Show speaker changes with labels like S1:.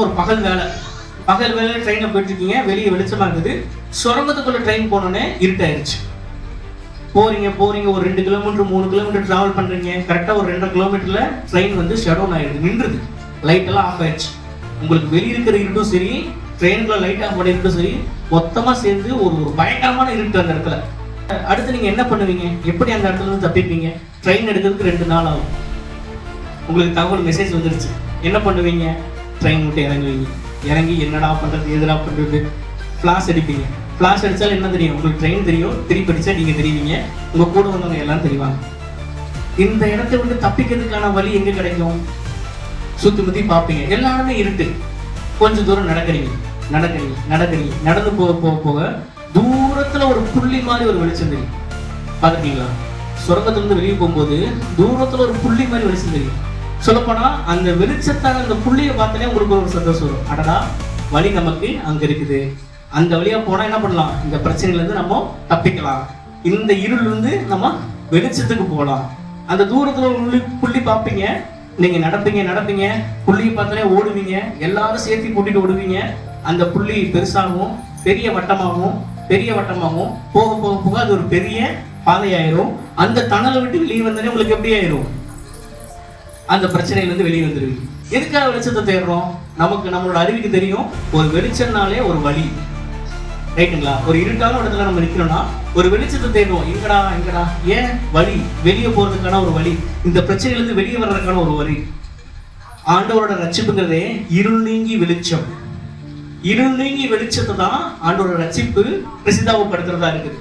S1: ஒரு பகல் வேலை ட்ரெயினில் போயிட்டு இருக்கீங்க, வெளியே வெளிச்சமா இருக்குது. சுரங்கத்துக்குள்ள ட்ரெயின் போனோடனே இருட்டாயிருச்சு. போறீங்க ஒரு 2 கிலோமீட்டர் 3 கிலோமீட்டர் டிராவல் பண்றீங்க. கரெக்டா ஒரு 2 கிலோமீட்டர்ல ட்ரெயின் வந்து ஷட் டவுன் ஆயிடுது, நின்றுது. லைட் எல்லாம் ஆஃப் ஆயிடுச்சு. உங்களுக்கு வெளியே இருக்கிற இருட்டும் சரி, ட்ரெயினுக்குள்ள லைட் ஆஃப் பண்ணிருட்டும் சரி, மொத்தமா சேர்ந்து ஒரு பயங்கரமான இருட்டு அந்த இடத்துல. அடுத்து நீங்க என்ன பண்ணுவீங்க? எப்படி அந்த இடத்துல இருந்து தப்பிப்பீங்க? ட்ரெயின் எடுக்கிறதுக்கு 2 நாள் ஆகும். உங்களுக்கு தகவல் மெசேஜ் வந்துருச்சு. என்ன பண்ணுவீங்க? ட்ரெயின் விட்டு இறங்குவீங்க. இறங்கி என்னடா பண்றது, எதுடா பண்றது, ஃபிளாஷ் அடிப்பீங்க. ஃபிளாஷ் அடிச்சாலும் என்ன தெரியும்? உங்களுக்கு ட்ரெயின் தெரியும், திருப்பி அடிச்சா நீங்க தெரிவிங்க, உங்க கூட வந்தவங்க எல்லாம் தெரிவாங்க. இந்த இடத்தை விட்டு தப்பிக்கிறதுக்கான வழி எங்க கிடைக்கும்? சுத்தி முத்தி பார்ப்பீங்க, எல்லாருமே இருட்டு. கொஞ்சம் தூரம் நடக்கிறீங்க, நடந்து போக தூரத்துல ஒரு புள்ளி மாதிரி ஒரு வெளிச்சம் தெரியும். பாத்துட்டீங்களா? சுரங்கத்துல இருந்து வெளியே போகும்போது தூரத்துல ஒரு புள்ளி மாதிரி வெளிச்சம் தெரியும். சொல்லப்போனா அந்த வெளிச்சத்தான அந்த புள்ளியை பார்த்தாலே உங்களுக்கு ஒரு சந்தோஷம் வரும். அடடா, வழி நமக்கு அங்க இருக்குது, அந்த வழியா போனா என்ன பண்ணலாம், இந்த பிரச்சனையில இருந்து நம்ம தப்பிக்கலாம், இந்த இருள் இருந்து நம்ம வெளிச்சத்துக்கு போகலாம். அந்த தூரத்துல ஒரு புள்ளி பார்ப்பீங்க, நீங்க நடப்பீங்க, புள்ளியை பார்த்தாலே ஓடுவீங்க, எல்லாரும் சேர்த்து கூட்டிட்டு ஓடுவீங்க. அந்த புள்ளி பெருசாகவும் பெரிய வட்டமாகவும் போக அது ஒரு பெரிய பாதையாயிரும். அந்த டனலை விட்டு வெளியே வந்தாலே உங்களுக்கு எப்படி ஆயிரும்? அந்த பிரச்சனையில இருந்து வெளியே வந்துருவீங்க. எதுக்காக வெளிச்சத்தை தேடுறோம்? நமக்கு நம்மளோட அறிவுக்கு தெரியும், ஒரு வெளிச்சம்னாலே ஒரு வழி, ரைட்டுங்களா? ஒரு இருட்டான இடத்துல நம்ம நிக்கிறோம்னா ஒரு வெளிச்சத்தை தேடுவோம். எங்கடா ஏன் வழி, வெளியே போறதுக்கான ஒரு வழி, இந்த பிரச்சனையில இருந்து வெளியே வர்றதுக்கான ஒரு வழி. ஆண்டவரோட ரட்சிப்புங்கிறதே இருள் நீங்கி வெளிச்சம். இருள் நீங்கி வெளிச்சத்தை தான் ஆண்டவரோட ரட்சிப்பு பிரசித்தாவப்படுத்துறதா இருக்குது.